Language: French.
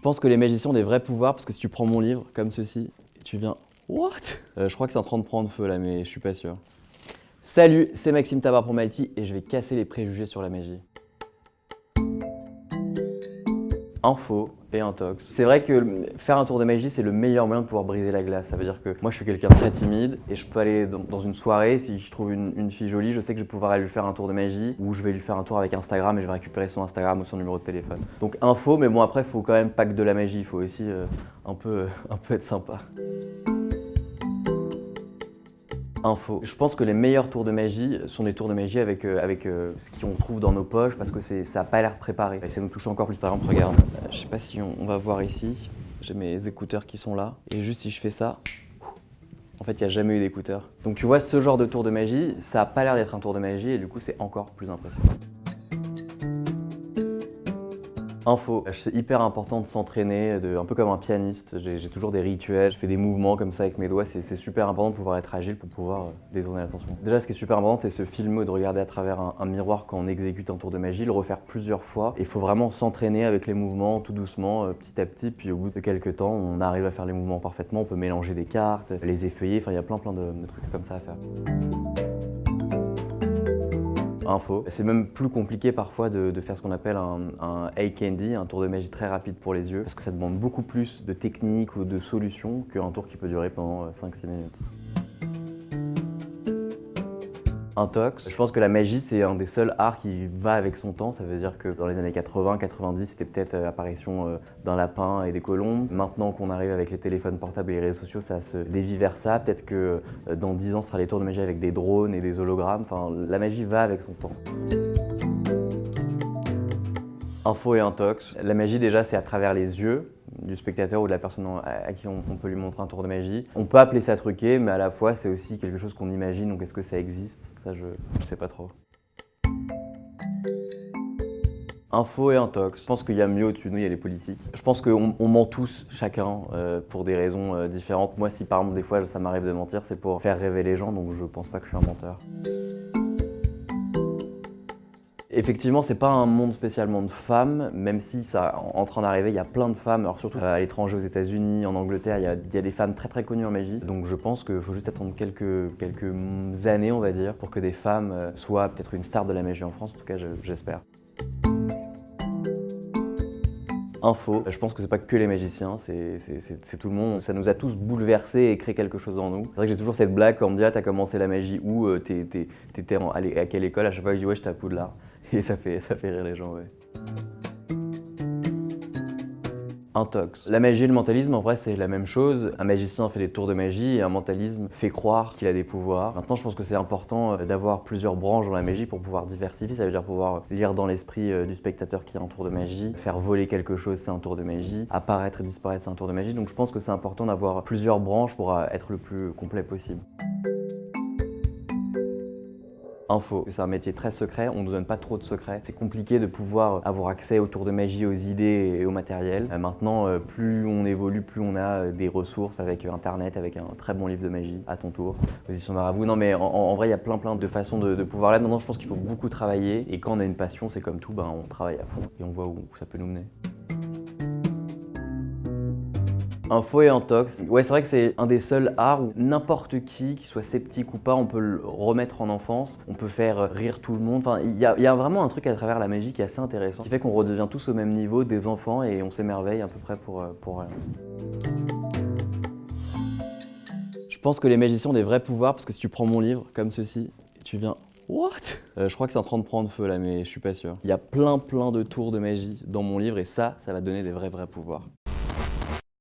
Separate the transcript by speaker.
Speaker 1: pense que les magiciens ont des vrais pouvoirs parce que si tu prends mon livre comme ceci et tu viens... What? Je crois que c'est en train de prendre feu là, mais je suis pas sûr. Salut, c'est Maxime Tabar pour Mighty et je vais casser les préjugés sur la magie. Info et intox. C'est vrai que faire un tour de magie, c'est le meilleur moyen de pouvoir briser la glace. Ça veut dire que moi, je suis quelqu'un de très timide et je peux aller dans une soirée, si je trouve une fille jolie, je sais que je vais pouvoir aller lui faire un tour de magie ou je vais lui faire un tour avec Instagram et je vais récupérer son Instagram ou son numéro de téléphone. Donc info, mais bon après, il faut quand même pas que de la magie, il faut aussi un peu être sympa. Info. Je pense que les meilleurs tours de magie sont des tours de magie avec ce qu'on trouve dans nos poches parce que ça n'a pas l'air préparé. Et ça nous touche encore plus. Par exemple, regarde, je sais pas si on va voir ici, j'ai mes écouteurs qui sont là. Et juste si je fais ça, en fait, il n'y a jamais eu d'écouteurs. Donc tu vois, ce genre de tour de magie, ça n'a pas l'air d'être un tour de magie et du coup, c'est encore plus impressionnant. Info, c'est hyper important de s'entraîner, un peu comme un pianiste. J'ai toujours des rituels, je fais des mouvements comme ça avec mes doigts. C'est super important de pouvoir être agile pour pouvoir détourner l'attention. Déjà, ce qui est super important, c'est se filmer ou de regarder à travers un miroir quand on exécute un tour de magie, le refaire plusieurs fois. Il faut vraiment s'entraîner avec les mouvements tout doucement, petit à petit. Puis au bout de quelques temps, on arrive à faire les mouvements parfaitement. On peut mélanger des cartes, les effeuiller. Enfin, il y a plein de trucs comme ça à faire. Info. C'est même plus compliqué parfois de faire ce qu'on appelle un eye candy, un tour de magie très rapide pour les yeux, parce que ça demande beaucoup plus de technique ou de solutions qu'un tour qui peut durer pendant 5-6 minutes. Intox. Je pense que la magie, c'est un des seuls arts qui va avec son temps. Ça veut dire que dans les années 80-90, c'était peut-être l'apparition d'un lapin et des colombes. Maintenant qu'on arrive avec les téléphones portables et les réseaux sociaux, ça se dévie vers ça. Peut-être que dans 10 ans, ce sera les tours de magie avec des drones et des hologrammes. Enfin, la magie va avec son temps. Info et intox. La magie, déjà, c'est à travers les yeux du spectateur ou de la personne à qui on peut lui montrer un tour de magie. On peut appeler ça truqué, mais à la fois, c'est aussi quelque chose qu'on imagine, donc est-ce que ça existe? Ça, je sais pas trop. Info et intox. Je pense qu'il y a mieux au-dessus de nous, il y a les politiques. Je pense qu'on ment tous, chacun, pour des raisons différentes. Moi, si par exemple, des fois, ça m'arrive de mentir, c'est pour faire rêver les gens, donc je pense pas que je suis un menteur. Effectivement, c'est pas un monde spécialement de femmes, même si ça en train d'arriver, il y a plein de femmes, alors surtout à l'étranger, aux États-Unis, en Angleterre, il y a des femmes très très connues en magie. Donc je pense qu'il faut juste attendre quelques années, on va dire, pour que des femmes soient peut-être une star de la magie en France, en tout cas j'espère. Info, je pense que c'est pas que les magiciens, c'est tout le monde. Ça nous a tous bouleversés et créé quelque chose en nous. C'est vrai que j'ai toujours cette blague quand on me dit « Ah, t'as commencé la magie où t'étais à quelle école ?» À chaque fois je dis « Ouais, j'étais à Poudlard ». Et ça fait rire les gens, ouais. Intox. La magie et le mentalisme, en vrai, c'est la même chose. Un magicien fait des tours de magie et un mentalisme fait croire qu'il a des pouvoirs. Maintenant, je pense que c'est important d'avoir plusieurs branches dans la magie pour pouvoir diversifier. Ça veut dire pouvoir lire dans l'esprit du spectateur qu'il y a un tour de magie. Faire voler quelque chose, c'est un tour de magie. Apparaître et disparaître, c'est un tour de magie. Donc je pense que c'est important d'avoir plusieurs branches pour être le plus complet possible. Info, c'est un métier très secret, on ne nous donne pas trop de secrets. C'est compliqué de pouvoir avoir accès aux tours de magie, aux idées et au matériel. Maintenant, plus on évolue, plus on a des ressources avec Internet, avec un très bon livre de magie, à ton tour, Position Marabout. Non mais en vrai, il y a plein de façons de pouvoir l'être. Maintenant, je pense qu'il faut beaucoup travailler et quand on a une passion, c'est comme tout, on travaille à fond et on voit où ça peut nous mener. Info et intox. Ouais, c'est vrai que c'est un des seuls arts où n'importe qui soit sceptique ou pas, on peut le remettre en enfance, on peut faire rire tout le monde. Enfin, il y a vraiment un truc à travers la magie qui est assez intéressant, qui fait qu'on redevient tous au même niveau, des enfants, et on s'émerveille à peu près pour rien. Je pense que les magiciens ont des vrais pouvoirs parce que si tu prends mon livre comme ceci, et tu viens... What? Je crois que c'est en train de prendre feu là, mais je suis pas sûr. Il y a plein de tours de magie dans mon livre et ça va te donner des vrais pouvoirs.